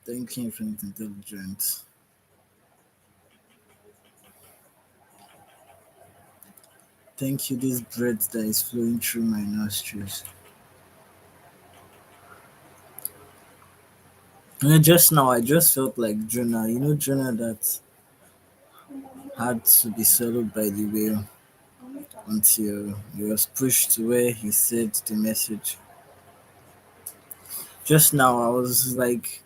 Thinking infinite intelligence. Thank you, this breath that is flowing through my nostrils. Just now, I just felt like Jonah. You know, Jonah that had to be swallowed by the whale until he was pushed to where he said the message. Just now, I was like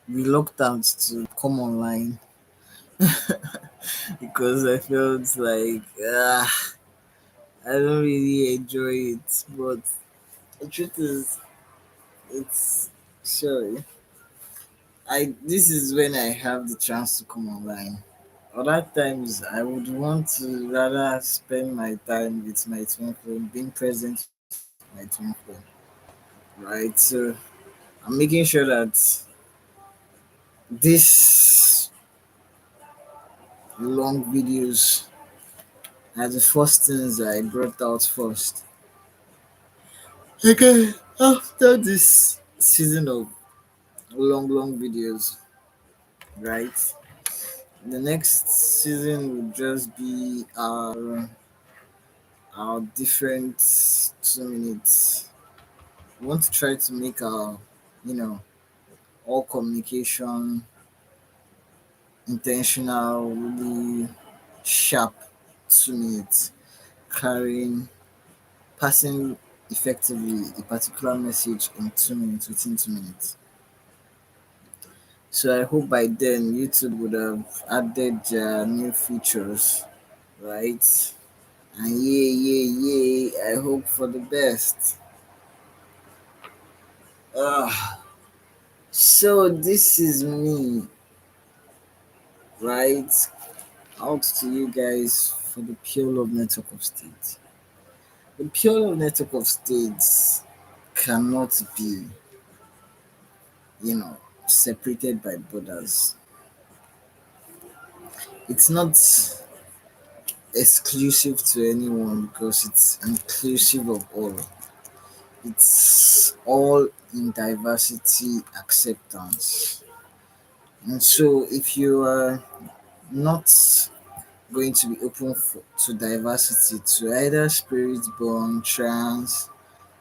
reluctant to come online because I felt like I don't really enjoy it. But the truth is, it's sorry. I This is when I have the chance to come online. Other times, I would want to rather spend my time with my twin flame, being present with my twin flame, right? So I'm making sure that these long videos are the first things I brought out first. Okay, after this season of long videos, right? The next season will just be our different 2 minutes. We want to try to make our, you know, all communication intentional, really sharp 2 minutes, carrying, passing effectively a particular message in 2 minutes, within 2 minutes. So I hope by then YouTube would have added new features, right? And I hope for the best. So this is me, right? Out to you guys for the pure love network of states. The pure love network of states cannot be, you know, separated by borders. It's not exclusive to anyone because it's inclusive of all. It's all in diversity acceptance. And so if you are not going to be open to diversity, to either spirit born, trans,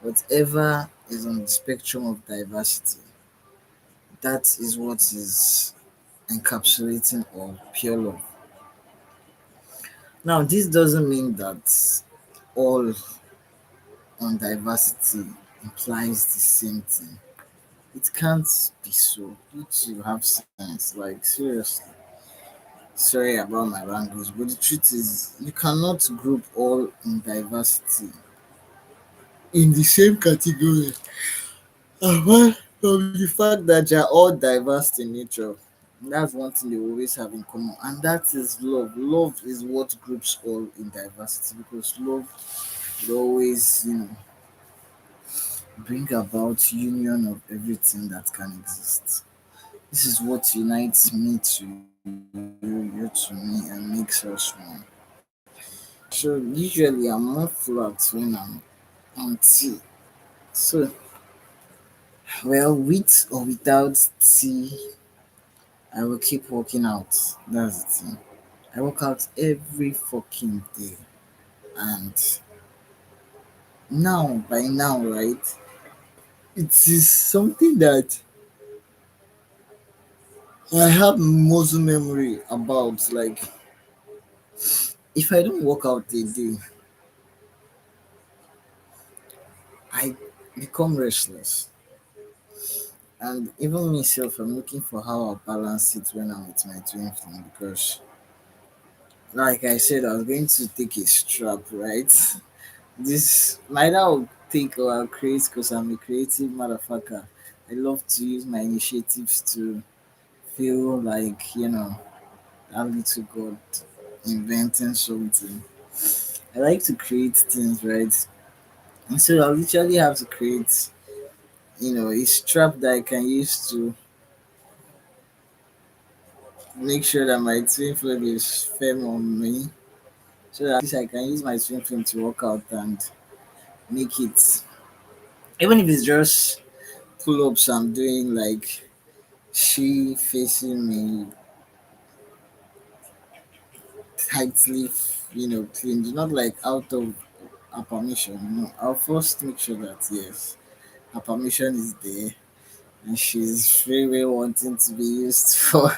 whatever is on the spectrum of diversity, that is what is encapsulating or pure love. Now, this doesn't mean that all on diversity implies the same thing. It can't be so. You two have sense. Like, seriously. Sorry about my language, but the truth is, you cannot group all in diversity in the same category. Apart from the fact that they are all diverse in nature, that's one thing they always have in common, and that is love. Love is what groups all in diversity because love will always, bring about union of everything that can exist. This is what unites me to you to me, and makes us one. So usually I'm more flat when I'm on tea. So, well, with or without tea, I will keep working out. That's the thing. I work out every fucking day. And now, by now, right, it is something that I have muscle memory about. Like, if I don't work out a day, I become restless. And even myself, I'm looking for how I'll balance it when I'm with my twin flame because, like I said, I was going to take a strap, right? This neither I'll take or I'll create because I'm a creative motherfucker. I love to use my initiatives to feel like, that little god inventing something. I like to create things, right? And so I literally have to create, a strap that I can use to make sure that my twin flame is firm on me. So that at least I can use my twin flame to work out and make it, even if it's just pull ups I'm doing like she facing me tightly, cleaned, not like out of her permission. I'll first make sure that yes, her permission is there, and she's really wanting to be used for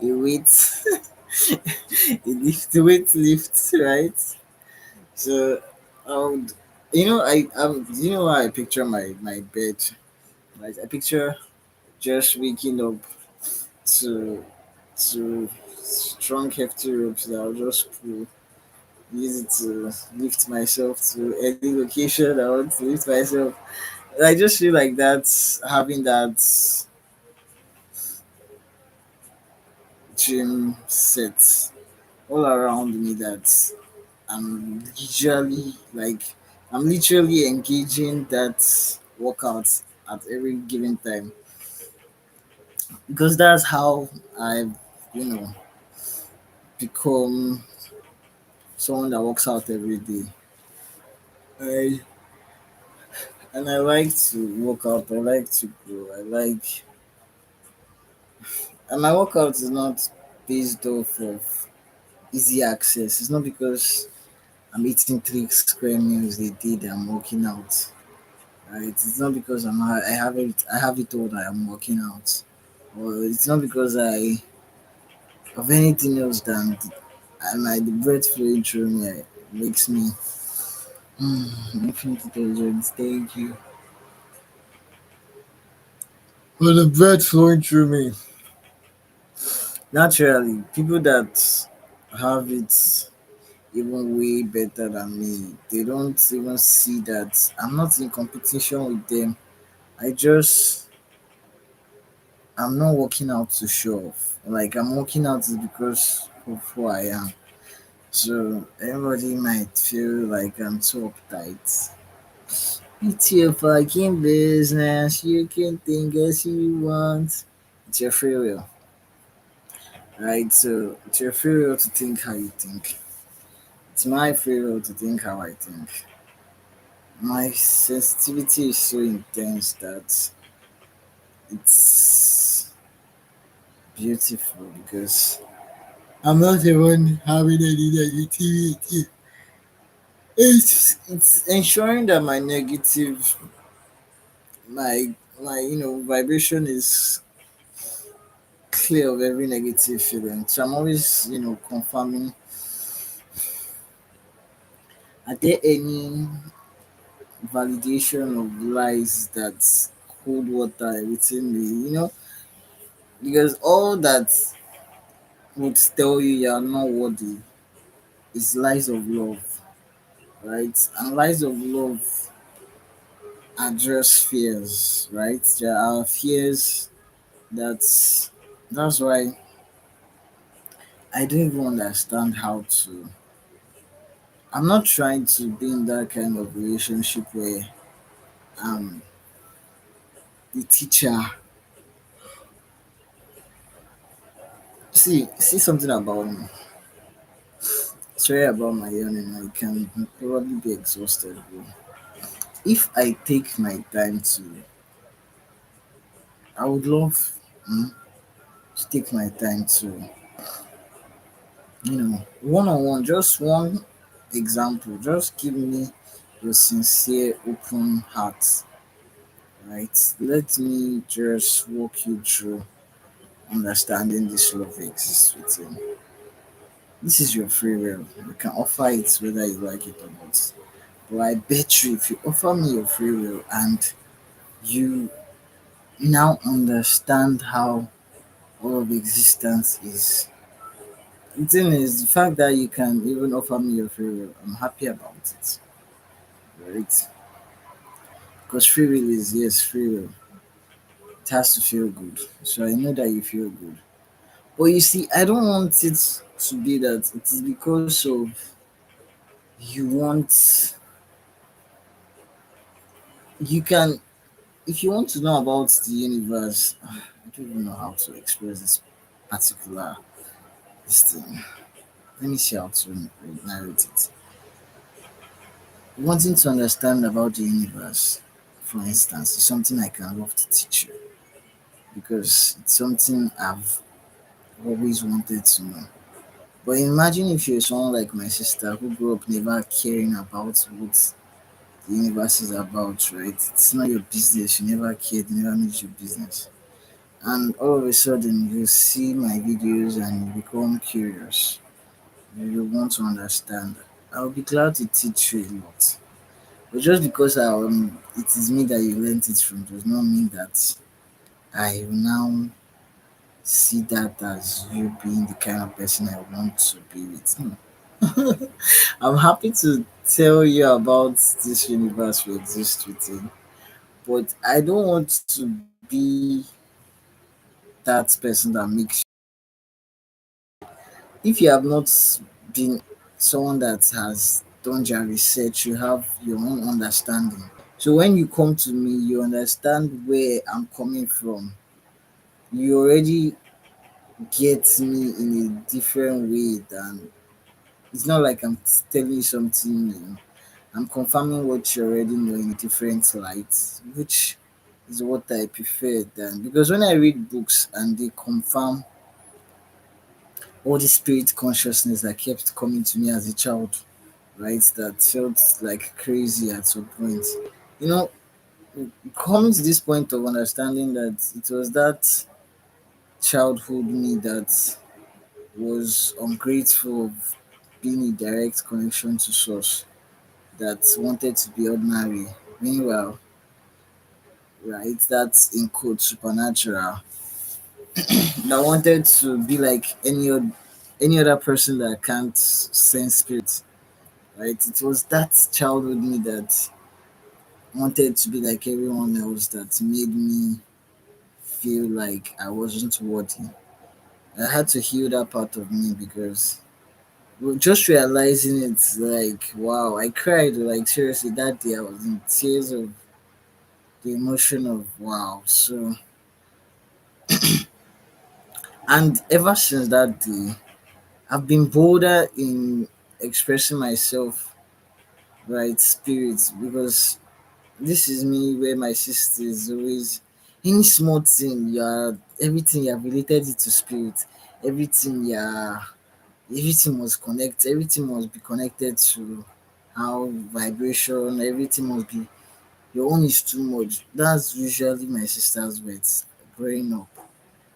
a weight, a weight lift, right? So, um, you know how I picture my bed, right? I picture just waking up to strong hefty ropes that I'll just pull, use it to lift myself to any location I want to lift myself. I just feel like that's having that gym set all around me that I'm I'm literally engaging that workout at every given time because that's how I've you know become someone that works out every day. I and I like to work out. I like to grow. And my workout is not based off of easy access. It's not because I'm eating 3 square meals a day that I'm working out. Right? It's not because I have it all that I'm working out. Or it's not because I of anything else than the breath flowing through me makes me infinite intelligence. Thank you. Well, the breath flowing through me. Naturally, people that have it even way better than me, they don't even see that I'm not in competition with them. I just I'm not working out to show off. Like I'm working out is because of who I am. So everybody might feel like I'm too uptight. It's your fucking business. You can think as you want. It's your free will, right? So it's your free will to think how you think. It's my free will to think how I think. My sensitivity is so intense that it's beautiful because I'm not even having any negativity. It's ensuring that my vibration is clear of every negative feeling. So I'm always confirming, are there any validation of lies that hold water within me? Because all that would tell you you're not worthy is lies of love, right? And lies of love are just fears, right? There are fears that's why I don't even understand how to. I'm not trying to be in that kind of relationship where the teacher. See something about me. Sorry about my yawning. I can probably be exhausted, bro. If I take my time I would love mm, to take my time to, one on one, just one example. Just give me your sincere, open heart, right? Let me just walk you through understanding this love exists within. This is your free will. You can offer it whether you like it or not. But I bet you if you offer me your free will and you now understand how all of existence is. The thing is, the fact that you can even offer me your free will, I'm happy about it, right? Because free will is, yes, free will. It has to feel good. So I know that you feel good. But you see, I don't want it to be that it is because of you want, you can, if you want to know about the universe, I don't even know how to express this particular this thing. Let me see how to narrate it. Wanting to understand about the universe, for instance, is something I can love to teach you. because it's something I've always wanted to know. But imagine if you're someone like my sister who grew up never caring about what the universe is about, right? It's not your business. You never cared. You never made it your business. And all of a sudden, you see my videos and you become curious. You want to understand. I'll be glad to teach you a lot. But just because it is me that you learned it from does not mean that I will now see that as you being the kind of person I want to be with. No. I'm happy to tell you about this universe we exist within, but I don't want to be that person that makes. If you have not been someone that has done your research, you have your own understanding. So when you come to me, you understand where I'm coming from. You already get me in a different way than it's not like I'm telling you something new. I'm confirming what you already know in a different light, which is what I prefer than because when I read books and they confirm all the spirit consciousness that kept coming to me as a child, right? That felt like crazy at some point. You know, coming to this point of understanding that it was that childhood me that was ungrateful of being a direct connection to source that wanted to be ordinary. Meanwhile, right, that's in quote supernatural that wanted to be like any other person that can't sense spirit. Right? It was that childhood me that wanted to be like everyone else that made me feel like I wasn't worthy. I had to heal that part of me because well, just realizing it, like, wow, I cried. Like, seriously, that day I was in tears of the emotion of wow. So, and ever since that day, I've been bolder in expressing myself, right, spirits, because this is me where my sister is always any small thing, everything you have related it to spirit, everything everything must connect, everything must be connected to how vibration, everything must be your own is too much. That's usually my sister's words growing up.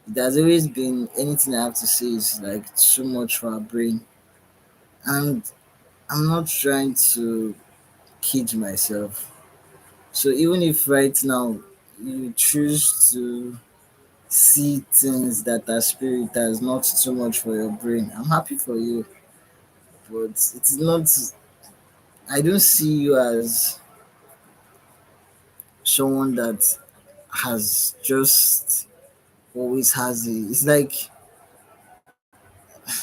It has always been anything I have to say is like too much for her brain. And I'm not trying to kid myself. So even if right now you choose to see things that are spirit as not too much for your brain, I'm happy for you. But it's not I don't see you as someone that has just always has a it's like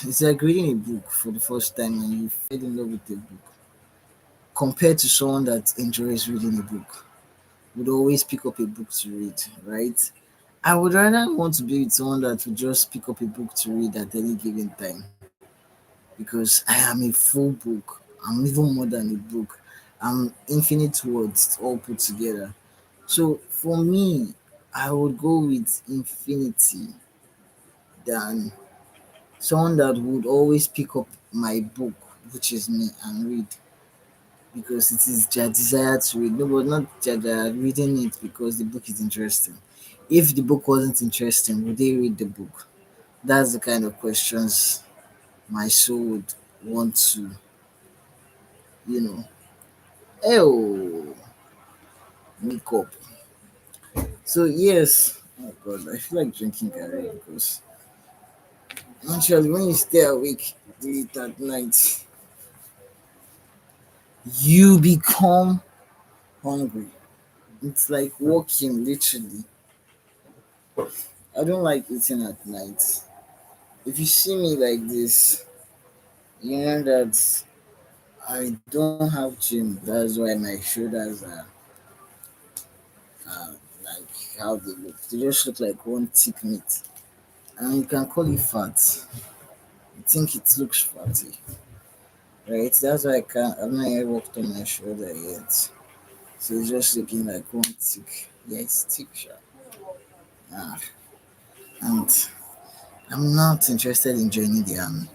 it's like reading a book for the first time and you fell in love with a book compared to someone that enjoys reading a book would always pick up a book to read, right? I would rather want to be with someone that would just pick up a book to read at any given time because I am a full book. I'm even more than a book. I'm infinite words all put together. So for me, I would go with infinity than someone that would always pick up my book, which is me, and read because it is their desire to read. No, but not their reading it because the book is interesting. If the book wasn't interesting, would they read the book? That's the kind of questions my soul would want to, you know. Oh, make up. So yes, oh God, I feel like drinking Gary because actually when you stay awake late at night, you become hungry. It's like walking literally. I don't like eating at night. If you see me like this, you know that I don't have gym. That's why my shoulders are like how they look. They just look like one thick meat. And you can call it fat. I think it looks fatty. Right? That's why I've not yet worked on my shoulder yet. So it's just looking like one thick. Yeah, it's thick, sure. Ah. and I'm not interested in joining the army.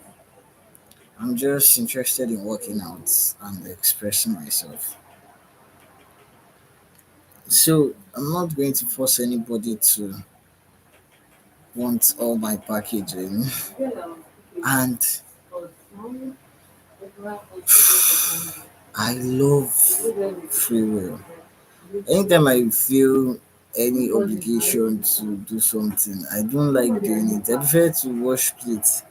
I'm just interested in working out and expressing myself. So I'm not going to force anybody to want all my packaging. And I love free will. Anytime I feel any obligation to do something, I don't like doing it. I prefer to wash plates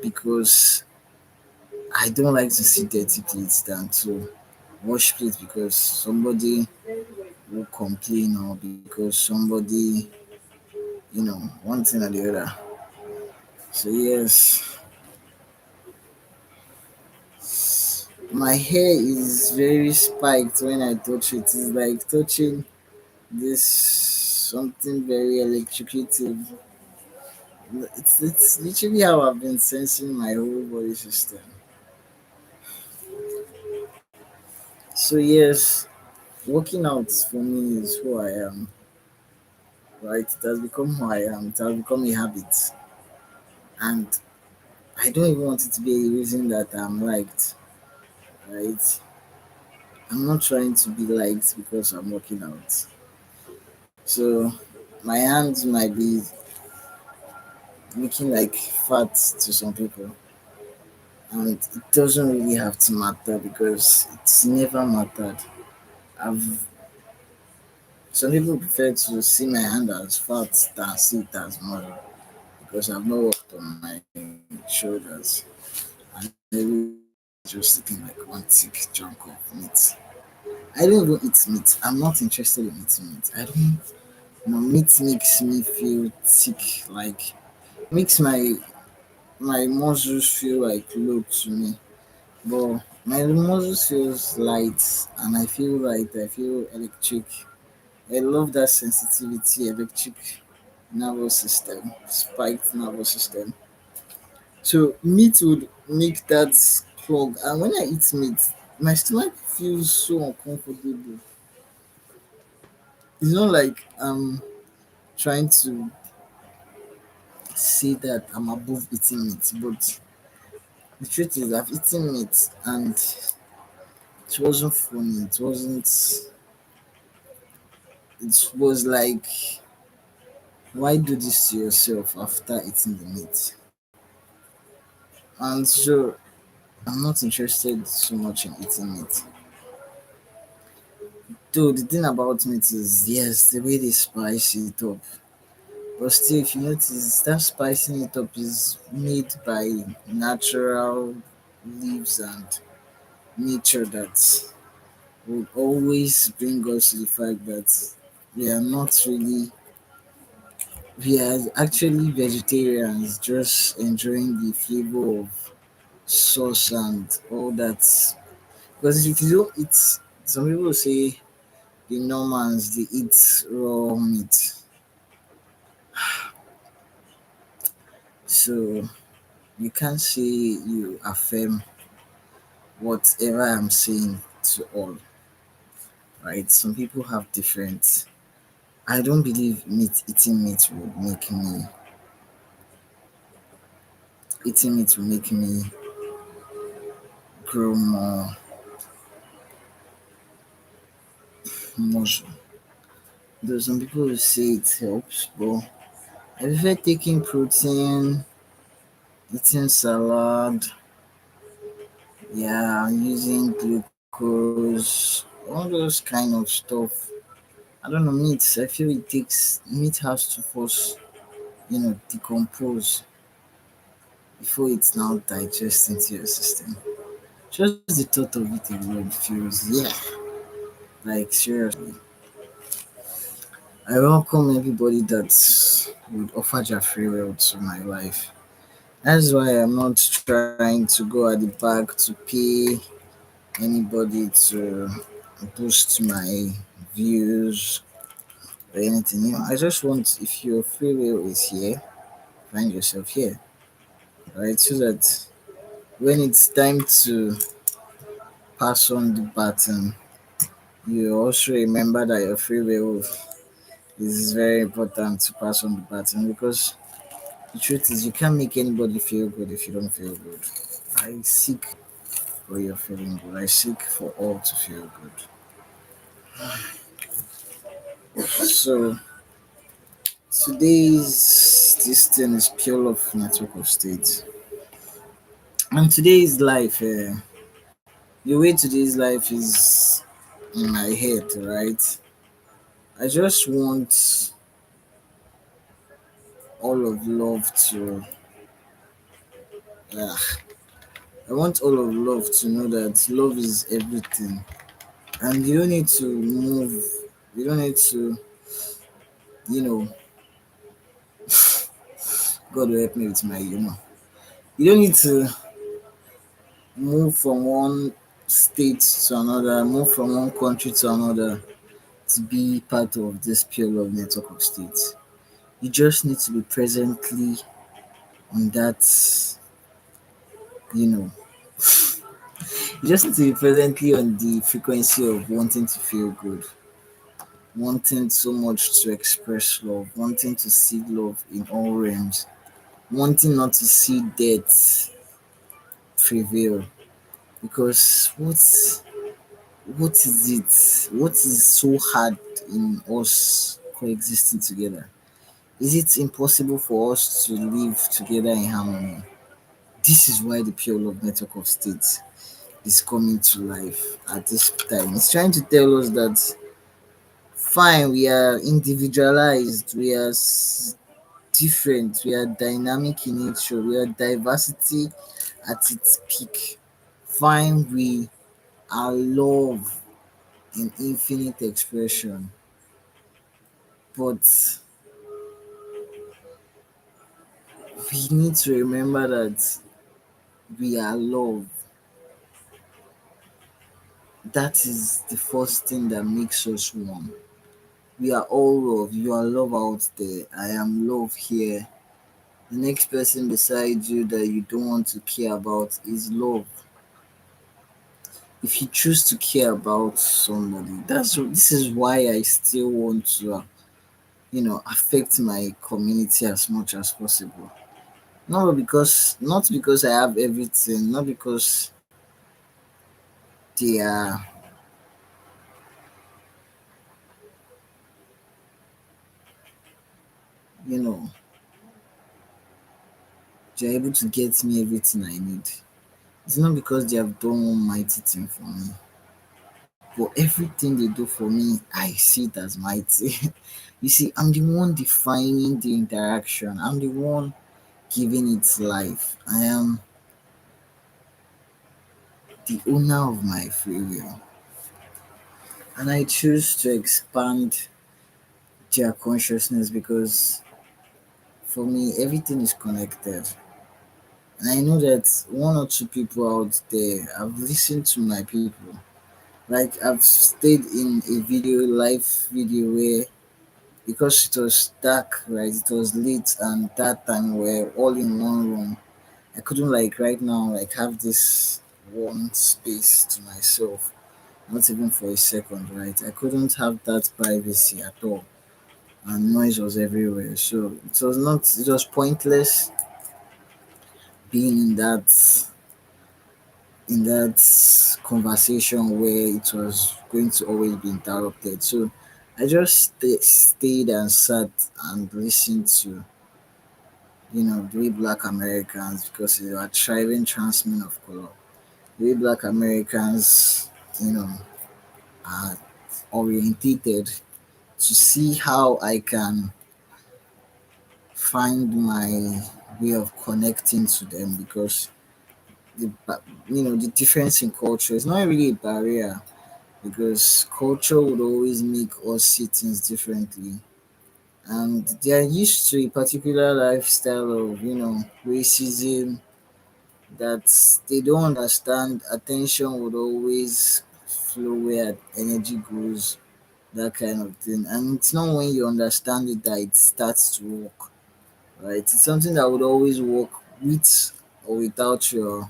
because I don't like to see dirty plates than to wash plates because somebody will complain or because somebody, one thing or the other. So yes, my hair is very spiked when I touch it. It's like touching this something very electrocutive. It's literally how I've been sensing my whole body system. So yes, working out for me is who I am. Right? It has become who I am. It has become a habit, and I don't even want it to be a reason that I'm liked. Right? I'm not trying to be liked because I'm working out. So my hands might be looking like fat to some people, and it doesn't really have to matter because it's never mattered. I've Some people prefer to see my hand as fat than see it as muscle because I've not worked on my shoulders and everywhere is just sitting like one thick chunk of meat. I don't even eat meat. I'm not interested in eating meat. I don't. Meat makes me feel thick. Like makes my muscles feel like low to me. But my muscles feels light, and I feel light. I feel electric. I love that sensitivity, electric nervous system, spiked nervous system. So meat would make that clog, and when I eat meat, my stomach feels so uncomfortable. It's not like I'm trying to say that I'm above eating meat, but the truth is I've eaten meat and it wasn't funny. It wasn't. It was like, why do this to yourself after eating the meat? And so I'm not interested so much in eating meat. Though the thing about meat is, yes, the way they spice it up. But still, if you notice, that spicing it up is made by natural leaves and nature that would always bring us to the fact that we are not really, we are actually vegetarians, just enjoying the flavor of sauce and all that. Because if you don't eat, some people say the Normans they eat raw meat. So you can't say you affirm whatever I'm saying to all, right? Some people have different. I don't believe eating meat would make me eating meat will make me grow more muscle. Though some people will say it helps, but I prefer taking protein, eating salad, yeah, using glucose, all those kind of stuff. I don't know, meat. I feel meat has to first, decompose before it's now digests into your system. Just the thought of it alone feels, yeah, like seriously. I welcome everybody that would offer their free will to my life. That's why I'm not trying to go at the back to pay anybody to boost my views or anything. I just want, if your free will is here, find yourself here, right? So that when it's time to pass on the baton, you also remember that your free will It's very important to pass on the baton because the truth is you can't make anybody feel good if you don't feel good. I seek for your feeling good. I seek for all to feel good. So today's this thing is pure of network of states. And today's life, the way today's life is in my head, right? I just want all of love to, uh, I want all of love to know that love is everything. And you don't need to move, you don't need to, you know, God will help me with my. You don't need to move from one state to another, move from one country to another to be part of this pure love network of states. You just need to be presently on that, you know, you just need to be presently on the frequency of wanting to feel good, wanting so much to express love, wanting to see love in all realms, wanting not to see death prevail. Because what is it? What is so hard in us coexisting together? Is it impossible for us to live together in harmony? This is why the pure love network of states is coming to life at this time. It's trying to tell us that fine, we are individualized, we are different, we are dynamic in nature, we are diversity at its peak. Fine, we are love in infinite expression, but we need to remember that we are love. That is the first thing that makes us one. We are all love. You are love out there. I am love here. The next person beside you that you don't want to care about is love. If you choose to care about somebody, this is why I still want to, affect my community as much as possible. Not because I have everything, not because they are, you know, they're able to get me everything I need. It's not because they have done one mighty thing for me, but everything they do for me, I see it as mighty. You see, I'm the one defining the interaction. I'm the one giving it life. I am the owner of my free will, and I choose to expand their consciousness because for me, everything is connected. And I know that one or two people out there have listened to my people. Like I've stayed in a live video where because it was dark, right? It was late and that time we're all in one room. I couldn't like right now like have this one space to myself, not even for a second, right? I couldn't have that privacy at all. And noise was everywhere. So it was pointless being in that conversation where it was going to always be interrupted. So I just stayed and sat and listened to, the way Black Americans, because they are thriving transmen of color, the way Black Americans, are orientated to see how I can find my way of connecting to them because the difference in culture is not really a barrier because culture would always make us see things differently. And they are used to a particular lifestyle of, racism that they don't understand. Attention would always flow where energy goes, that kind of thing. And it's not when you understand it that it starts to work, right? It's something that would always work with or without your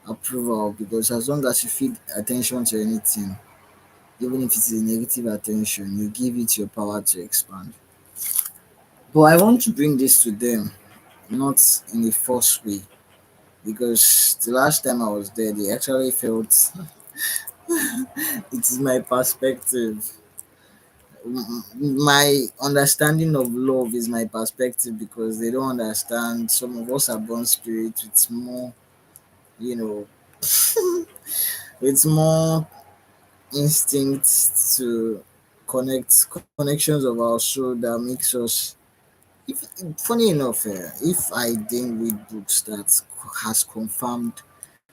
approval because as long as you feed attention to anything, even if it is negative attention, you give it your power to expand. But I want to bring this to them, not in a forced way, because the last time I was there, they actually felt it is my perspective. My understanding of love is my perspective because they don't understand. Some of us are born spirit with more, you know, with more instinct to connections of our soul that makes us. If, funny enough, if I didn't read books that has confirmed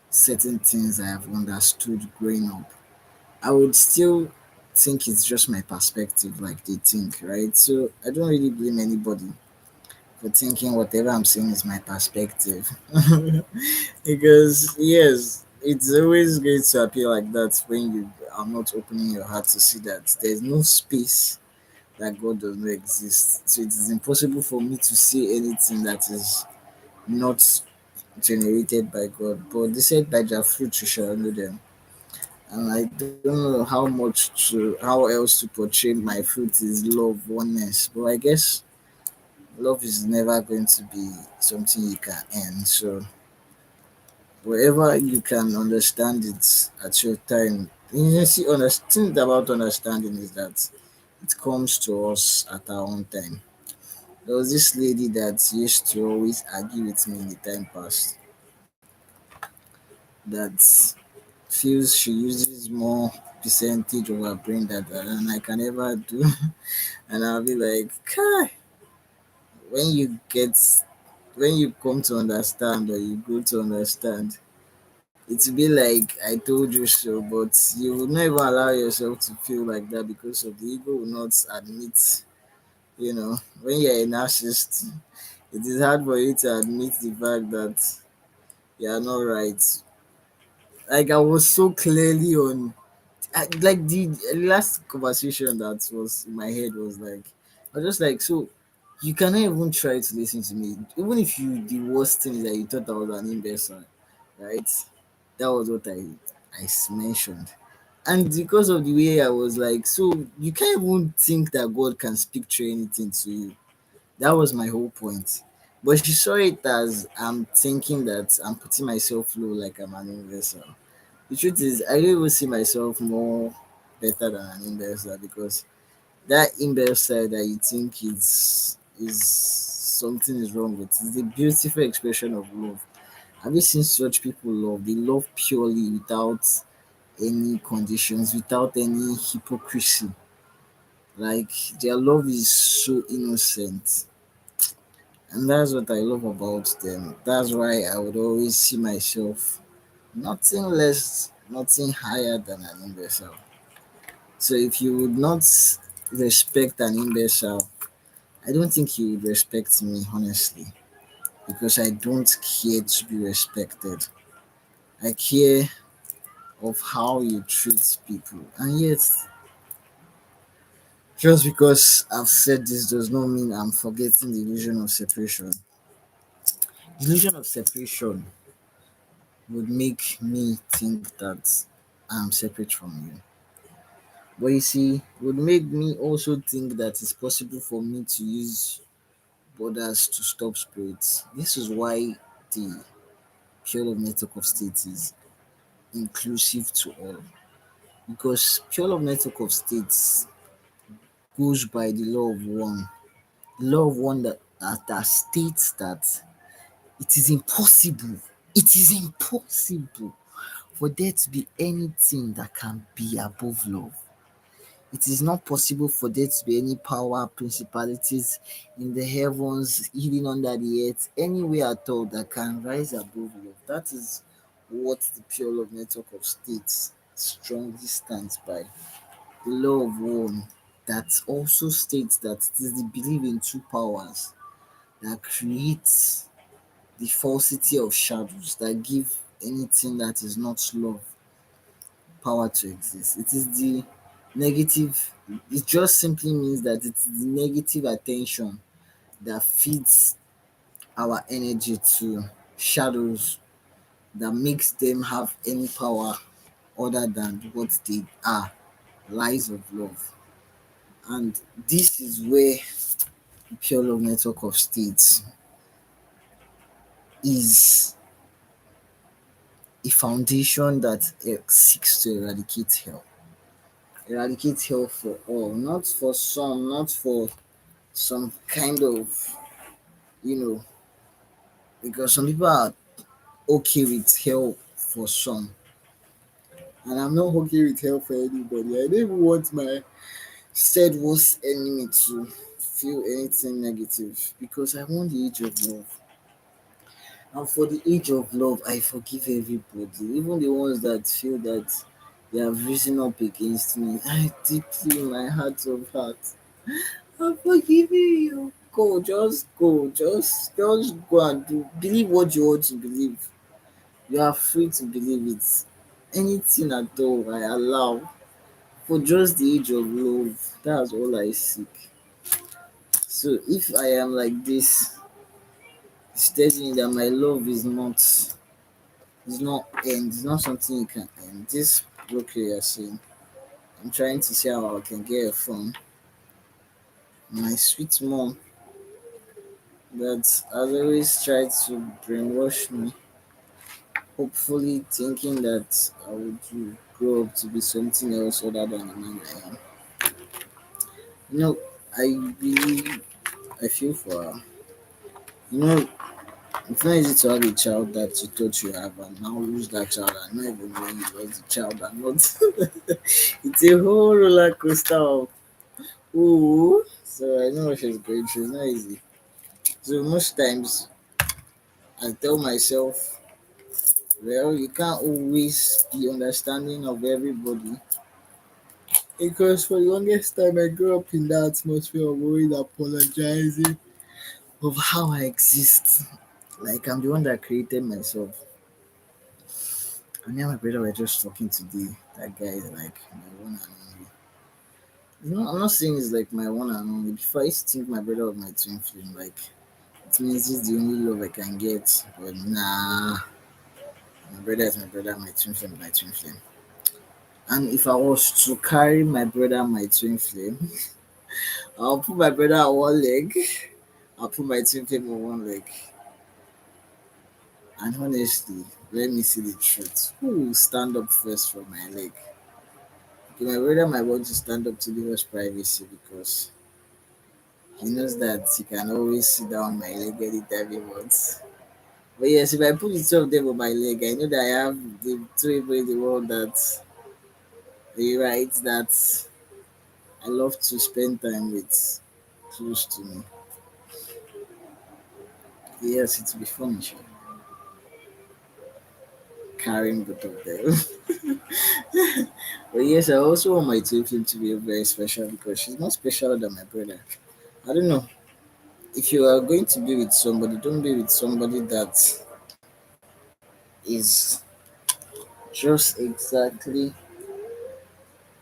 certain things I have understood growing up, I would still think it's just my perspective, like they think, right? So I don't really blame anybody for thinking whatever I'm saying is my perspective. Because yes, it's always great to appear like that when you are not opening your heart to see that there's no space that God does not exist. So it is impossible for me to say anything that is not generated by God. But they said by their fruit you shall know them. And I don't know how else to portray my fruit is love, oneness. But I guess love is never going to be something you can earn. So wherever you can understand it at your time. You see, thing about understanding is that it comes to us at our own time. There was this lady that used to always argue with me in the time past that feels she uses more percentage of her brain than I can ever do. And I'll be like, Kai, when you get when you come to understand or you go to understand, it will be like I told you so, but you would not even allow yourself to feel like that because of the ego will not admit, when you're a narcissist, it is hard for you to admit the fact that you are not right. Like I was so clearly on like the last conversation that was in my head was like I was just like, so you cannot even try to listen to me. Even if you the worst thing is that you thought I was an imbecile, right? That was what mentioned. And because of the way I was like, so you can't even think that God can speak through anything to you. That was my whole point. But she saw it as I'm thinking that I'm putting myself low like I'm an investor. The truth is, I don't even see myself more better than an investor because that investor that you think is something is wrong with is the beautiful expression of love. Have you seen such people love? They love purely without any conditions, without any hypocrisy. Like their love is so innocent. And that's what I love about them. That's why I would always see myself nothing less, nothing higher than an imbecile. So if you would not respect an imbecile, I don't think you would respect me, honestly, because I don't care to be respected. I care of how you treat people. And yet, just because I've said this does not mean I'm forgetting the illusion of separation. The illusion of separation would make me think that I'm separate from you. But you see, would make me also think that it's possible for me to use borders to stop spirits. This is why the pure love network of states is inclusive to all. Because pure love network of states goes by the law of one. The law of one that states that it is impossible. It is impossible for there to be anything that can be above love. It is not possible for there to be any power, principalities in the heavens, hidden under the earth, anywhere at all that can rise above love. That is what the pure love network of states strongly stands by. The law of one that also states that it is the belief in two powers that creates the falsity of shadows that give anything that is not love power to exist. It is the negative, it just simply means that it's the negative attention that feeds our energy to shadows that makes them have any power other than what they are. lies of love. And this is where pure love network of states is a foundation that seeks to eradicate hell. Eradicate hell for all, not for some, not for some kind of, you know, because some people are okay with hell for some. And I'm not okay with hell for anybody. I don't even want my said worst enemy to feel anything negative because I want the age of love. And for the age of love, I forgive everybody, even the ones that feel that they have risen up against me. I deeply, in my heart of hearts, I'm forgiving you. Just go and do. Believe what you want to believe. You are free to believe it. Anything at all, I allow. For just the age of love, that's all I seek. So if I am like this, it's telling me that my love is not end, it's not something you can end. This broker you're saying, I'm trying to see how I can get it from my sweet mom that has always tried to brainwash me, hopefully thinking that I would grow up to be something else other than the man I am. You know, I really I feel for her. You know, it's not easy to have a child that you thought you have and now lose that child and not even knowing you lost the child and not. It's a whole roller coaster of ooh. So I know what she's going through. It's not easy. So most times I tell myself, well, you can't always be understanding of everybody. Because for the longest time I grew up in that atmosphere of always apologizing of how I exist. Like I'm the one that created myself. And me and my brother were just talking today. That guy is like my one and only. I'm not saying he's like my one and only. Before I used to think my brother was my twin flame. Like it means he's the only love I can get. But nah, my brother is my brother, my twin flame, my twin flame. And if I was to carry my brother, my twin flame, I'll put my brother on one leg. I'll put my twin flame on one leg. And honestly, let me see the truth. Who will stand up first for my leg? Okay, my brother might want to stand up to give us privacy because he knows that he can always sit down my leg anytime he wants. But yes, if I put the two of them on my leg, I know that I have the two people in the world that they write that I love to spend time with close to me. Yes, it will be fun, sure, carrying both of them. But yes, I also want my twin flame to be very special because she's more special than my brother. I don't know. If you are going to be with somebody, don't be with somebody that is just exactly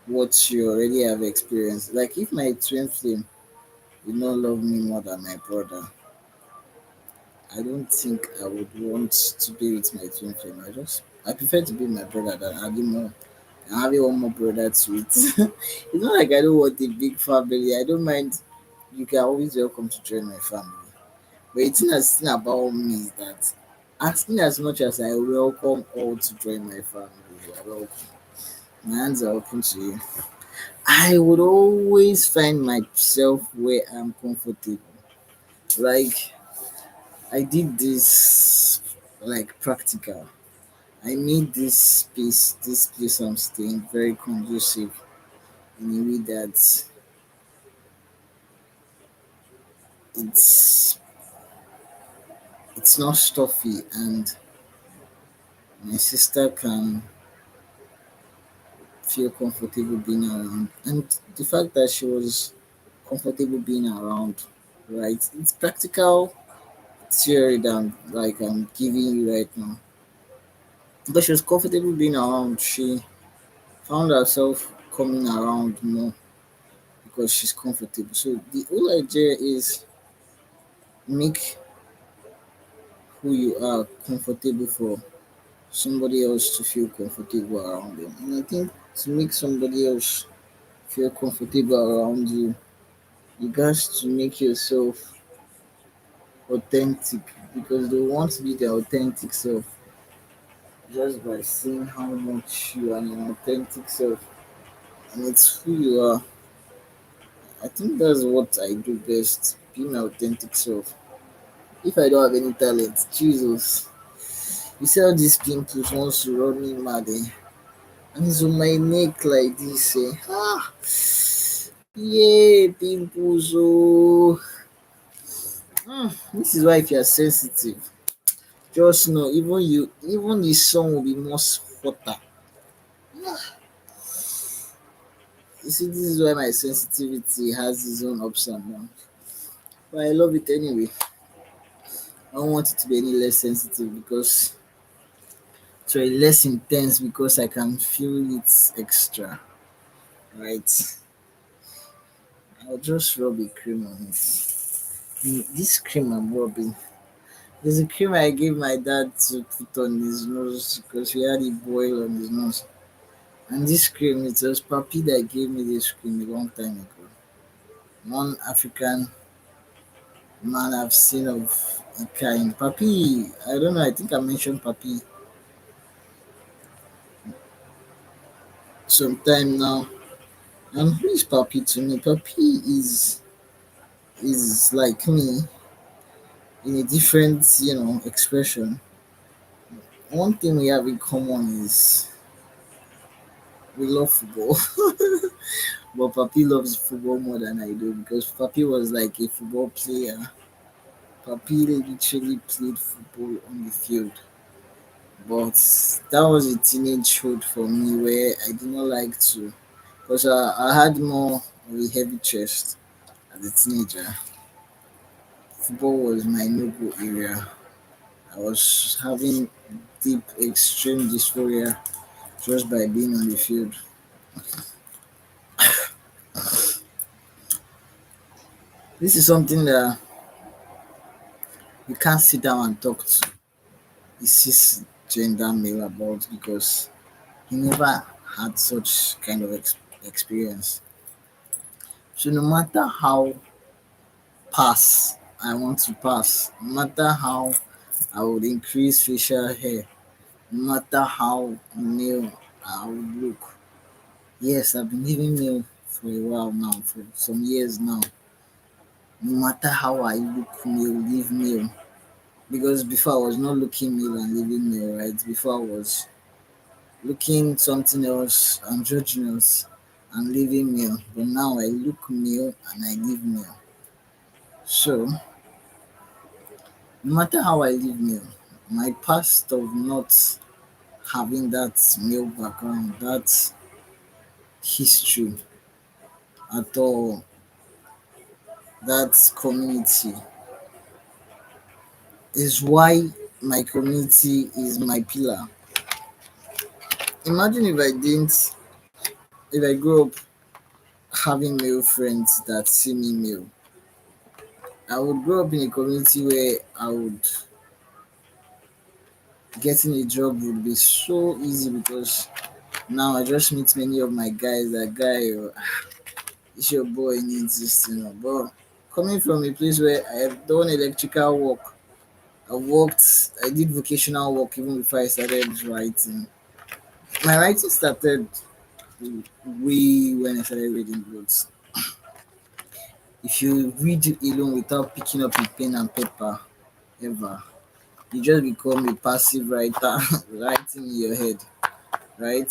what you already have experienced. Like if my twin flame did not love me more than my brother, I don't think I would want to be with my twin flame. I prefer to be with my brother than having more and having one more brother to it. It's not like I don't want a big family. I don't mind. You can always welcome to join my family. But it's thing about me is that asking as much as I welcome all to join my family, you are welcome. My hands are open to you. I would always find myself where I'm comfortable. Like I did this like practical. I made this place I'm staying very conducive in a way that it's it's not stuffy and my sister can feel comfortable being around. And the fact that she was comfortable being around, right? It's practical theory that like I'm giving you right now. But she was comfortable being around. She found herself coming around more because she's comfortable. So the whole idea is make who you are comfortable for somebody else to feel comfortable around them. And I think to make somebody else feel comfortable around you. You got to make yourself authentic because they want to be their authentic self just by seeing how much you are an authentic self and it's who you are. I think that's what I do best, be my authentic self. If I don't have any talent, Jesus, you see how these pimples wants to run me mad, eh? And it's on my neck like this, eh? Ah, yeah, pimples, oh. This is why if you're sensitive, just know even the sun will be more hotter. You see, this is why my sensitivity has its own ups and downs. But I love it anyway. I don't want it to be any less sensitive because sorry, less intense because I can feel it extra, right? I'll just rub a cream on it. This cream I'm rubbing, there's a cream I gave my dad to put on his nose because he had a boil on his nose. And this cream, it was Papi that gave me this cream a long time ago. One African man I've seen of a kind. Papi, I don't know, I think I mentioned Papi sometime now. And who is Papi to me? Papi is like me in a different, expression. One thing we have in common is we love football. But Papi loves football more than I do because Papi was like a football player. Papi literally played football on the field. But that was a teenagehood for me where I did not like to because I had more of a heavy chest as a teenager. Football was my no-go area. I was having deep extreme dysphoria just by being on the field. This is something that you can't sit down and talk to a cisgender male about because he never had such kind of experience. So no matter how pass I want to pass, no matter how I would increase facial hair, no matter how male I would look. Yes, I've been living male for a while now, for some years now. No matter how I look male, live male. Because before I was not looking male and living male, right? Before I was looking something else, androgynous and living male. But now I look male and I live male. So no matter how I live male, my past of not having that male background, that history at all, that community is why my community is my pillar. Imagine if I grew up having male friends that see me male. I would grow up in a community where I would getting a job would be so easy because now I just meet many of my guys. That guy, it's your boy needs this. But coming from a place where I have done electrical work, I did vocational work even before I started writing. My writing started way when I started reading books. If you read alone without picking up a pen and paper ever, you just become a passive writer writing in your head, right?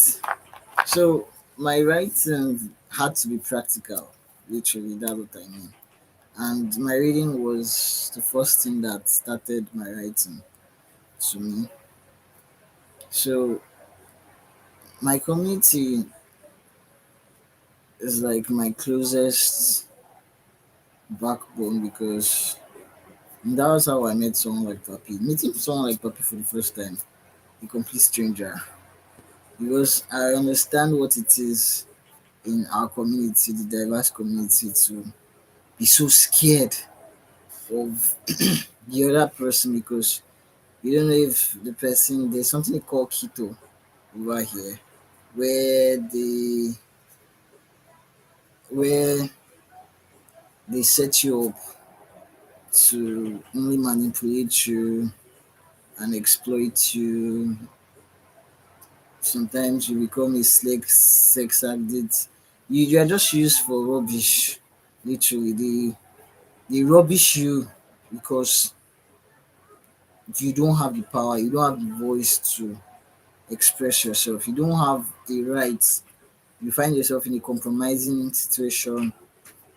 So my writing had to be practical, literally, that's what I mean. And my reading was the first thing that started my writing to me. So my community is like my closest backbone because that was how I met someone like Papi. Meeting someone like Papi for the first time, a complete stranger, because I understand what it is in our community, the diverse community, to be so scared of the other person because you don't know if the person there's something called keto over here where where they set you up to only manipulate you and exploit you. Sometimes you become a sex addict. You are just used for rubbish. Literally, they rubbish you because you don't have the power, you don't have the voice to express yourself. You don't have the right. You find yourself in a compromising situation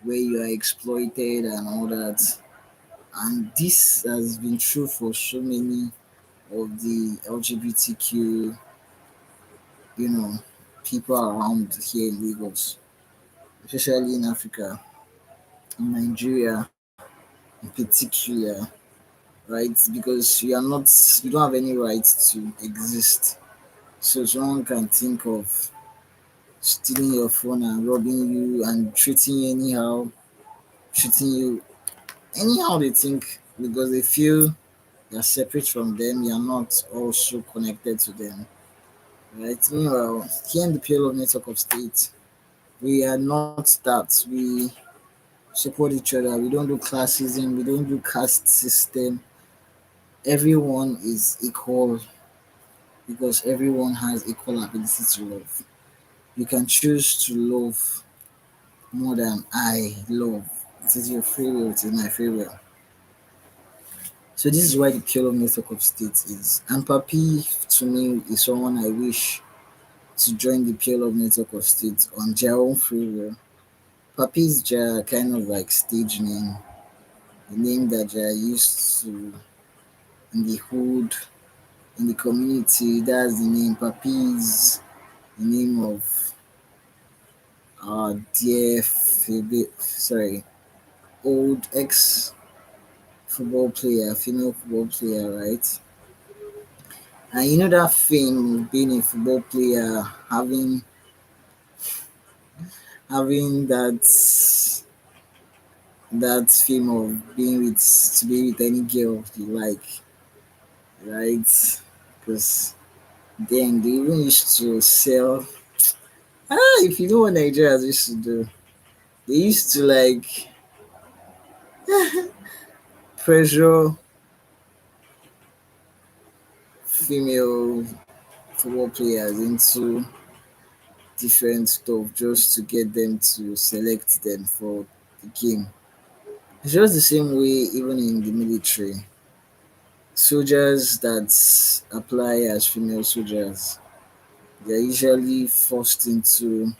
where you are exploited and all that. And this has been true for so many of the LGBTQ, you know, people around here in Lagos, especially in Africa, in Nigeria in particular, right? Because you don't have any right to exist. So someone can think of stealing your phone and robbing you and treating you anyhow, treating you anyhow they think because they feel you're separate from them, you're not also connected to them. Right? Meanwhile, here in the PLO network of states, we are not that. We support each other. We don't do classism. We don't do caste system. Everyone is equal because everyone has equal ability to love. You can choose to love more than I love. It is your free will. It is my free will. So this is why the PLO network of states is. And Papi to me is someone I wish to join the PLO network of states on their own free will. Papi is their kind of like stage name, the name that they are used to in the hood, in the community. That's the name. Papi is the name of dear old ex football player, female football player, right? And you know that fame of being a football player, having that fame of being with to be with any girl you like, right? Because then they even used to sell. If you know what Nigerians used to do, they used to like pressure female football players into different stuff just to get them to select them for the game. It's just the same way even in the military. Soldiers that apply as female soldiers, they're usually forced into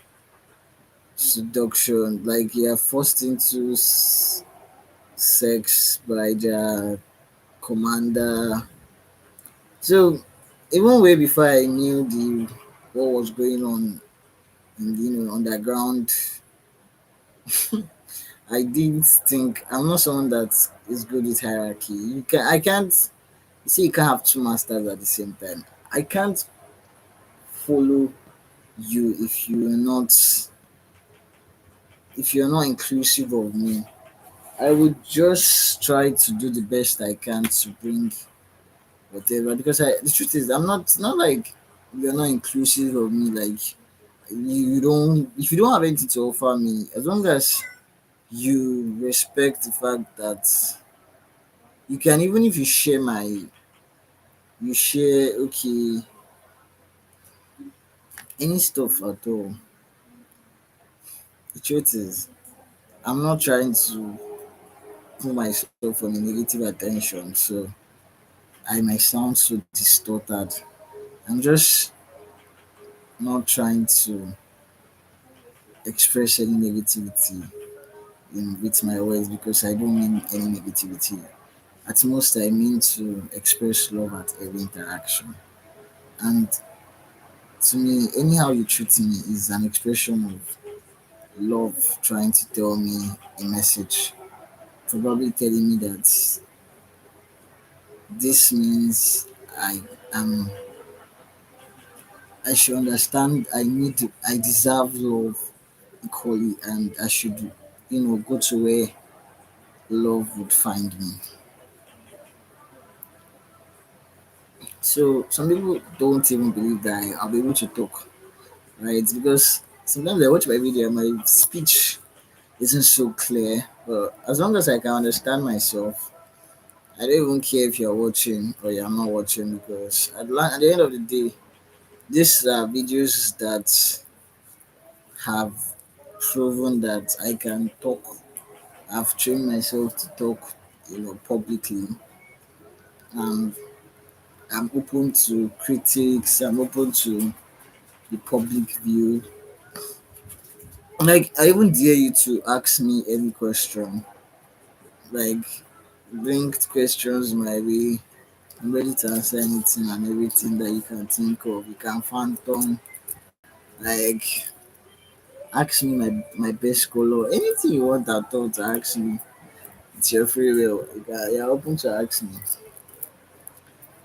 seduction, like you're forced into sex by their commander. So even way before I knew the what was going on in the underground, I didn't think I'm not someone that is good with hierarchy. I can't you see you can't have two masters at the same time. I can't follow you if you're not inclusive of me. I would just try to do the best I can to bring whatever because the truth is I'm not like you're not inclusive of me like you don't if you don't have anything to offer me as long as you respect the fact that you can even if you share okay any stuff at all. The truth is I'm not trying to put myself on a negative attention so I might sound so distorted. I'm just not trying to express any negativity with my words because I don't mean any negativity. At most, I mean to express love at every interaction. And to me, anyhow you treat me is an expression of love trying to tell me a message. Probably telling me that this means I am I should understand I deserve love equally and I should go to where love would find me. So some people don't even believe that I'll be able to talk, right? Because sometimes I watch my video, my speech. isn't so clear. But as long as I can understand myself, I don't even care if you're watching or you're not watching because at the end of the day, these are videos that have proven that I can talk. I've trained myself to talk, publicly, and I'm open to critics. I'm open to the public view. Like I even dare you to ask me any question. Like bring questions my way. I'm ready to answer anything and everything that you can think of. You can phantom. Like ask me my best color. Anything you want at all to ask me. It's your free will. You're open to ask me.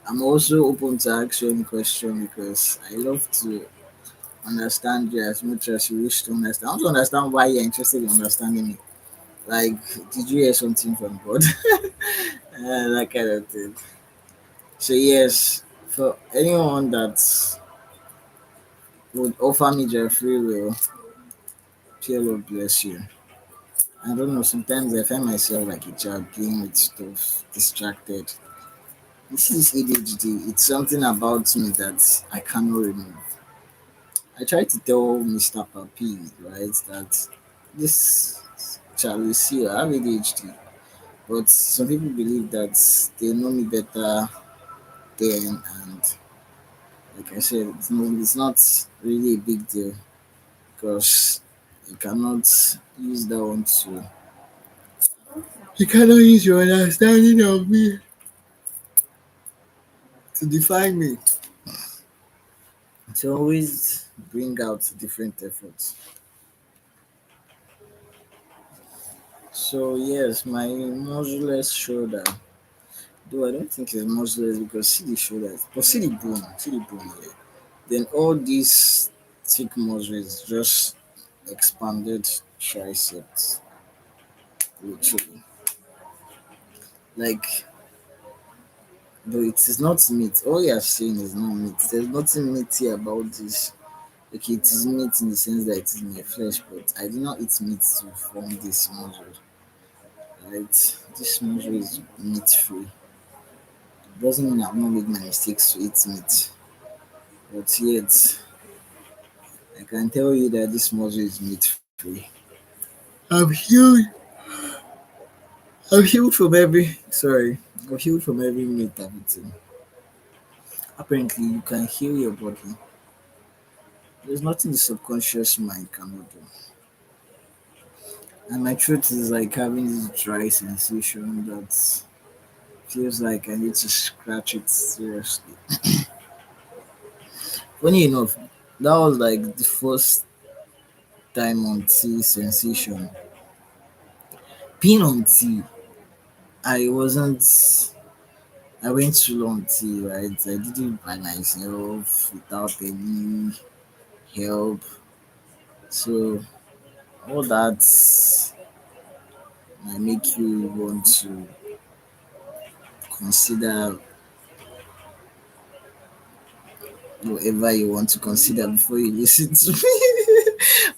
I'm also open to ask you any question because I love to understand you as much as you wish to understand. I want to understand why you're interested in understanding me. Like, did you hear something from God? That kind of thing. So, yes, for anyone that would offer me their free will, pure Lord bless you. I don't know, sometimes I find myself like a child playing with stuff, distracted. This is ADHD. It's something about me that I cannot remove. I tried to tell Mr. Papi, right, that this Charlie see I have ADHD, but some people believe that they know me better then, and like I said, it's not really a big deal because you cannot use that one to. You cannot use your understanding of me to define me. To always bring out different efforts. So yes, my muscleless shoulder. Though I don't think it's muscles because see the shoulders, but see the bone here. Then all these thick muscles just expanded triceps, literally. Like, though it is not meat. All you are saying is not meat. There's nothing meaty about this. Okay, it is meat in the sense that it is my flesh, but I did not eat meat to form this muscle. Right? This muscle is meat free. Doesn't mean I've not made my mistakes to eat meat, but yet I can tell you that this muscle is meat free. I'm healed. I'm healed from every. Sorry, I'm healed from every meat I've eaten. Apparently, you can heal your body. There's nothing the subconscious mind cannot do. And my truth is like having this dry sensation that feels like I need to scratch it seriously. Funny enough, that was like the first time on tea sensation. Being on tea, I wasn't. I went through on tea, right? I did it by myself without any help. So all that might make you want to consider whatever you want to consider before you listen to me.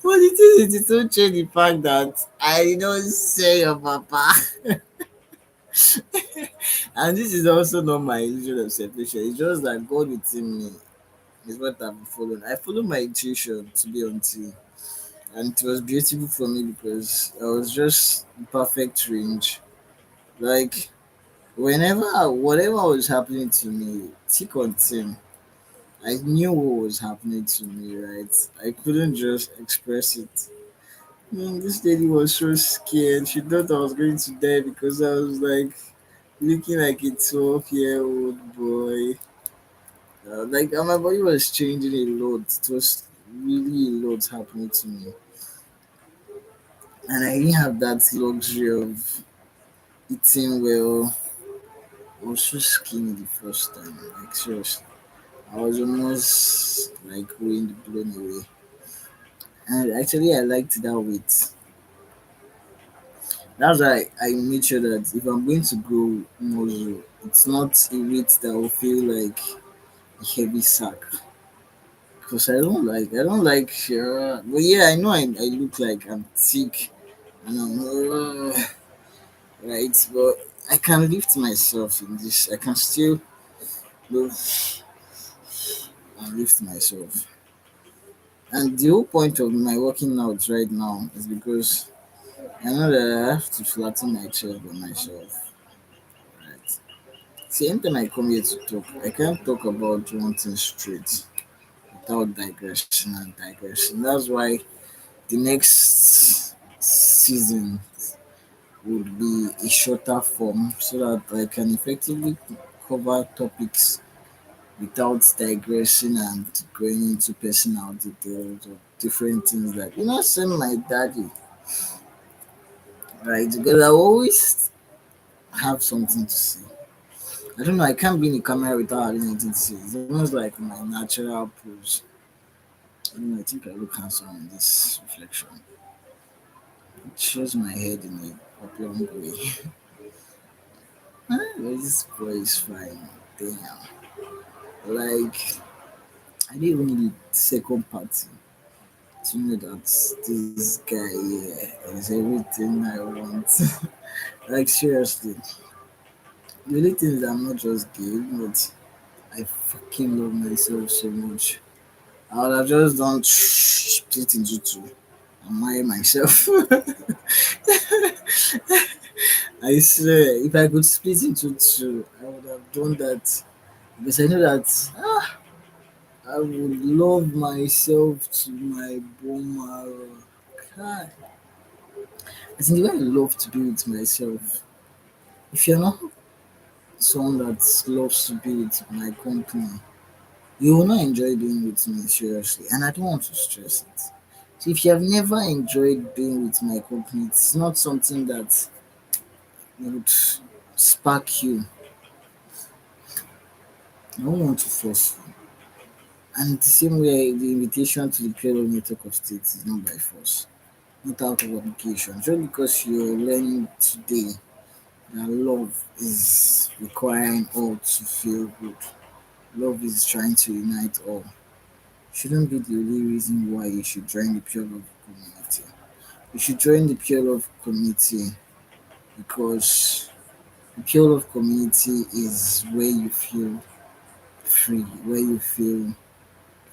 But the thing is, it don't change the fact that I don't say your papa. And this is also not my illusion of separation. It's just that God within me is what I've been following. I follow my intuition to be on tea. And it was beautiful for me because I was just perfect range. Like whatever was happening to me, thick on thin, I knew what was happening to me, right? I couldn't just express it. This lady was so scared. She thought I was going to die because I was like looking like a 12-year-old boy. Like my body was changing a lot. It was really a lot happening to me. And I didn't have that luxury of eating well. I was so skinny the first time. Like seriously. I was almost like wind blown away. And actually I liked that weight. That's why I made sure that if I'm going to grow muscle, it's not a weight that will feel like a heavy sack. Because I don't like but yeah, I know I look like I'm thick And right, but I can lift myself in this. I can still move and lift myself. And the whole point of my working out right now is because I know that I have to flatten my chest by myself. Right. See, anytime I come here to talk, I can't talk about one thing straight without digression and digression. That's why the next season would be a shorter form so that I can effectively cover topics without digressing and going into personal details of different things that same my daddy, right? Because I always have something to say. I don't know, I can't be in the camera without having anything to say. It's almost like my natural pose. I don't know, I think I look handsome in this reflection. It shows my head in a oblong way. This boy is fine. Damn. Like, I didn't even need a second party to know that this guy here is everything I want. Like, seriously. The only thing is I'm not just gay, but I fucking love myself so much. I would have just done split into two and marry myself. I swear, if I could split into two, I would have done that because I know that I would love myself to my bone marrow. God. I think the way I love to be with myself. If you're not someone that loves to be with my company, you will not enjoy being with me, seriously. And I don't want to stress it. So if you have never enjoyed being with my company, it's not something that would spark you. I don't want to force you. And the same way, the invitation to the pure network of states is not by force, not out of obligation. Just because you're learning today that love is requiring all to feel good, love is trying to unite all, shouldn't be the only reason why you should join the pure love community. You should join the pure love community because the pure love community is where you feel free, where you feel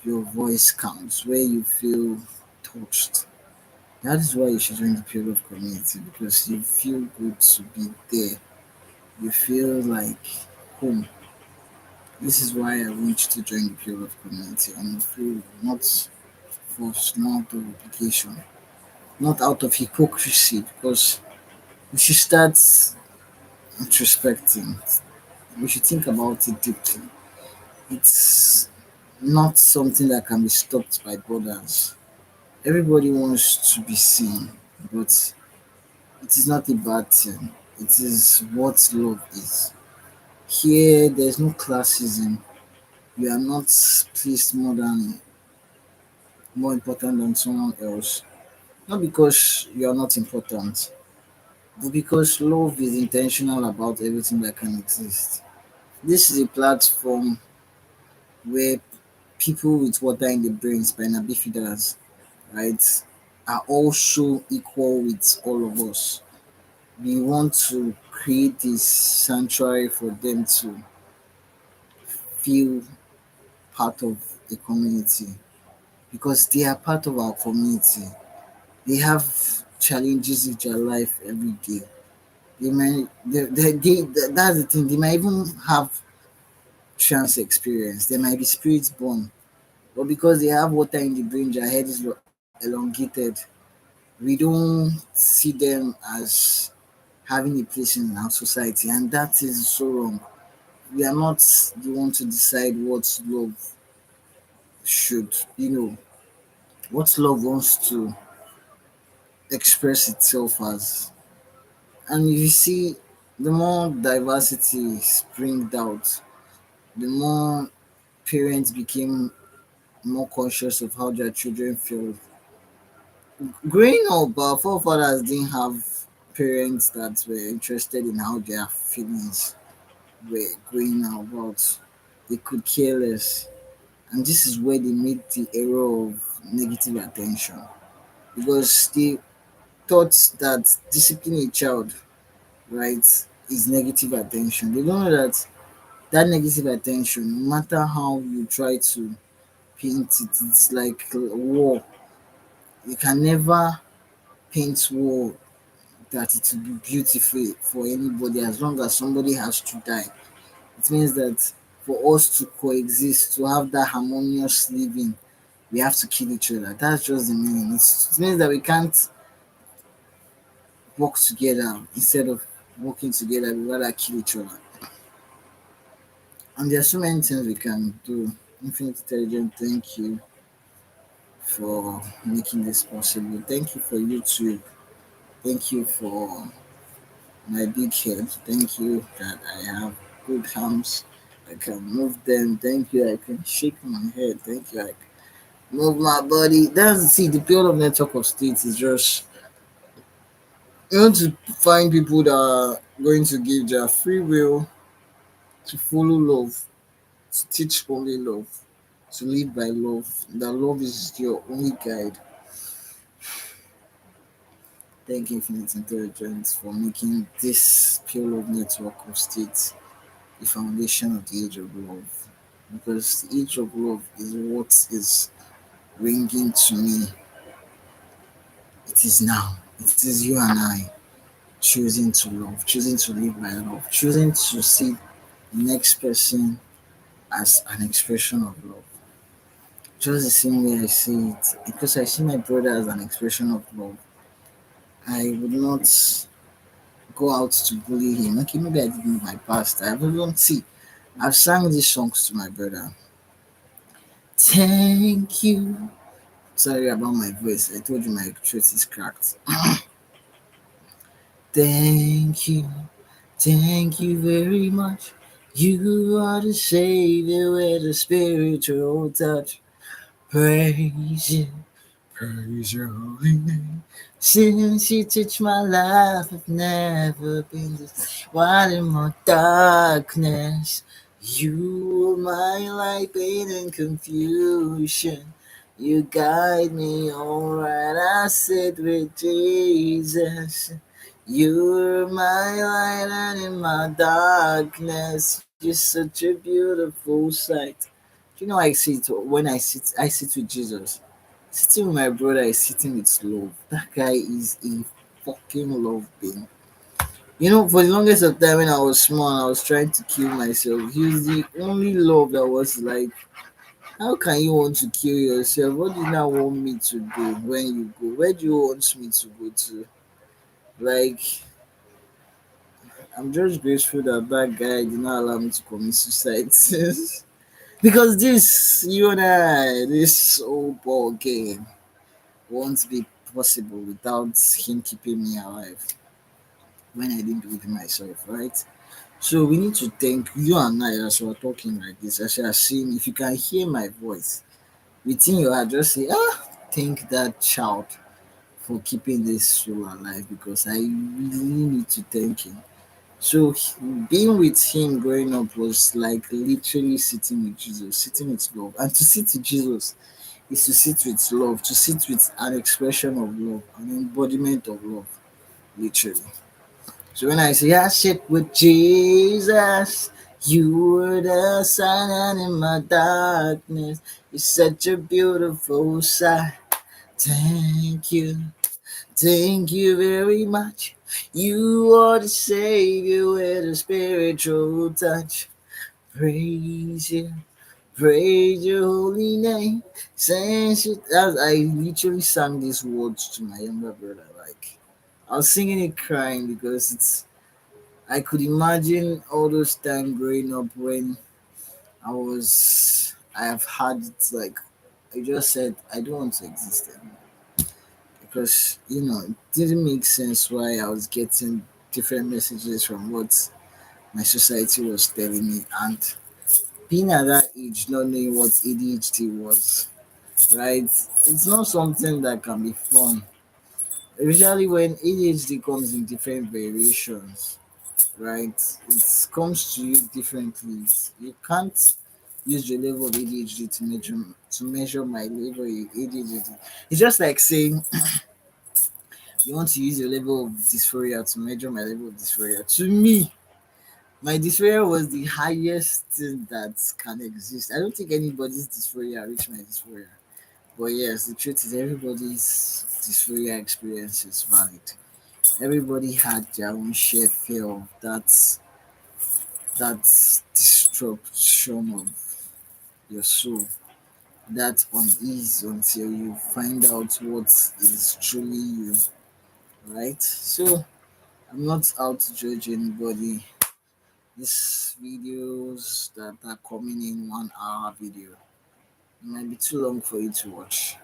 your voice counts, where you feel touched. That is why you should join the pure love community because you feel good to be there. You feel like home. This is why I want you to join the pure love community and you feel not forced, not out of obligation, not out of hypocrisy because we should start introspecting. We should think about it deeply. It's not something that can be stopped by borders. Everybody wants to be seen, but it is not a bad thing. It is what love is. Here, there's no classism. You are not placed more important than someone else. Not because you are not important, but because love is intentional about everything that can exist. This is a platform where people with water in the brain, spina bifidas, right, are also equal with all of us. We want to create this sanctuary for them to feel part of the community because they are part of our community. They have challenges in their life every day. That's the thing. They might even have trans experience. They might be spirit born, but because they have water in the brain, their head is elongated. We don't see them as having a place in our society, and that is so wrong. We are not the one to decide what love should, what love wants to express itself as. And you see, the more diversity springed out, the more parents became more conscious of how their children feel. Growing up, our forefathers didn't have parents that were interested in how their feelings were going about. They could care less. And this is where they made the error of negative attention. Because thought that disciplining a child, right, is negative attention. They don't know that that negative attention, no matter how you try to paint it, it's like war. You can never paint war that it will be beautiful for anybody as long as somebody has to die. It means that for us to coexist, to have that harmonious living, we have to kill each other. That's just the meaning. It means that we can't work together instead of working together, we rather kill each other. And there are so many things we can do. Infinite Intelligent, thank you for making this possible. Thank you for YouTube. Thank you for my big head. Thank you that I have good arms. I can move them. Thank you. I can shake my head. Thank you. I can move my body. That's see the pure of network of states is just you want to find people that are going to give their free will to follow love, to teach only love, to live by love. That love is your only guide. Thank you, Infinite Intelligence, for making this pure love network of states the foundation of the age of love. Because the age of love is what is ringing to me. It is now. It is you and I choosing to love, choosing to live by love, choosing to see the next person as an expression of love. Just the same way I see it. Because I see my brother as an expression of love, I would not go out to bully him. Okay, maybe I did in my past. I haven't see. I've sang these songs to my brother. Thank you. Sorry about my voice. I told you my throat is cracked. Thank you. Thank you very much. You are the savior with a spiritual touch. Praise you. Praise your holy name. Since you touched my life, I've never been this wild in my darkness. You are my light, pain, and confusion. You guide me alright. I sit with Jesus. You're my light, and in my darkness, you're such a beautiful sight. You know, I sit when I sit with Jesus. Sitting with my brother is sitting with love. That guy is a fucking love being. You know, for the longest of time when I was small, I was trying to kill myself. He was the only love that was like, how can you want to kill yourself? What do you now want me to do when you go? Where do you want me to go to? Like, I'm just grateful that that guy did not allow me to commit suicide. Because this, you and I, this old ball game won't be possible without him keeping me alive when I didn't do it myself, right? So we need to thank you and I as we're talking like this, as you are saying, if you can hear my voice within your heart, just say, thank that child for keeping this soul alive because I really need to thank him. So being with him growing up was like literally sitting with Jesus, sitting with love. And to sit with Jesus is to sit with love, to sit with an expression of love, an embodiment of love, literally. So when I say I sit with Jesus, you were the sun and in my darkness. It's such a beautiful sight. Thank you. Thank you very much. You are the savior with a spiritual touch. Praise you. Praise your holy name. Since you, as I literally sang these words to my younger brother, like I was singing it crying because it's I could imagine all those time growing up when I have had it like I just said I don't want to exist anymore because it didn't make sense why I was getting different messages from what my society was telling me and being at that age not knowing what ADHD was, right? It's not something that can be fun. Especially when ADHD comes in different variations, right? It comes to you differently. You can't use your level of ADHD to measure my level of ADHD. It's just like saying You want to use your level of dysphoria to measure my level of dysphoria. To me, my dysphoria was the highest thing that can exist. I don't think anybody's dysphoria reached my dysphoria. But yes, the truth is everybody's dysphoria experience is valid. Everybody had their own share feel of that destruction of your soul, that unease until you find out what is truly you, right? So I'm not out to judge anybody. These videos that are coming in 1 hour video, it might be too long for you to watch.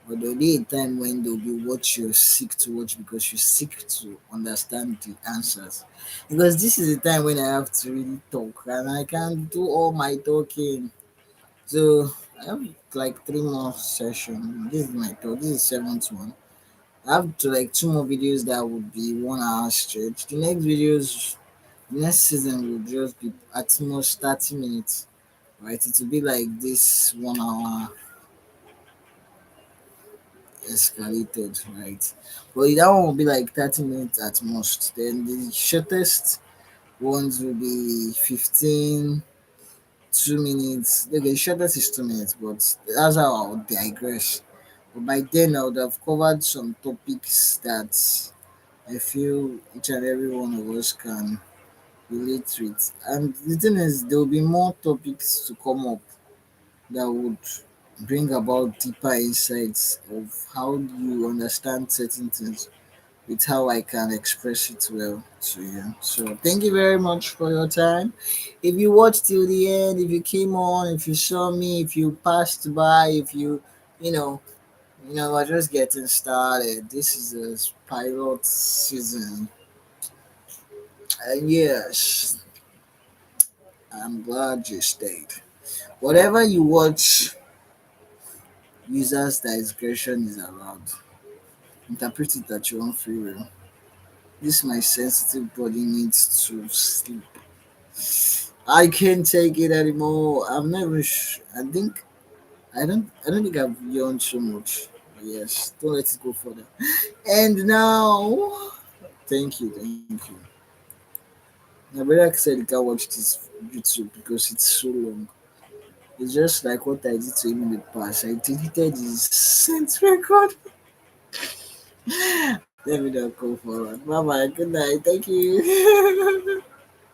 But there'll be a time when there'll be what you're sick to watch because you seek to understand the answers. Because this is the time when I have to really talk and I can't do all my talking. So I have like 3 more sessions. This is my third. This is seventh one. I have to like 2 more videos that would be 1 hour straight. The next videos, the next season will just be at most 30 minutes. Right? It will be like this 1 hour escalated, right? But that one will be like 30 minutes at most. Then the shortest ones will be 15, 2 minutes. Okay, the shortest is 2 minutes, but that's how I'll digress. But by then, I would have covered some topics that I feel each and every one of us can relate with. And the thing is, there will be more topics to come up that would bring about deeper insights of how you understand certain things with how I can express it well to you. So thank you very much for your time. If you watched till the end, if you came on, if you saw me, if you passed by, if you know, we're just getting started. This is a pilot season. And yes, I'm glad you stayed. Whatever you watch, users discretion is allowed. Interpret it at your own free will. This my sensitive body needs to sleep. I can't take it anymore. I'm never. I think I don't think I've yawned so much. But yes, don't let it go further. And now, thank you. My brother said he can't watch this YouTube because it's so long. It's just like what I did to him in the past. I deleted his sent record. Let me not go forward. Bye bye. Good night. Thank you.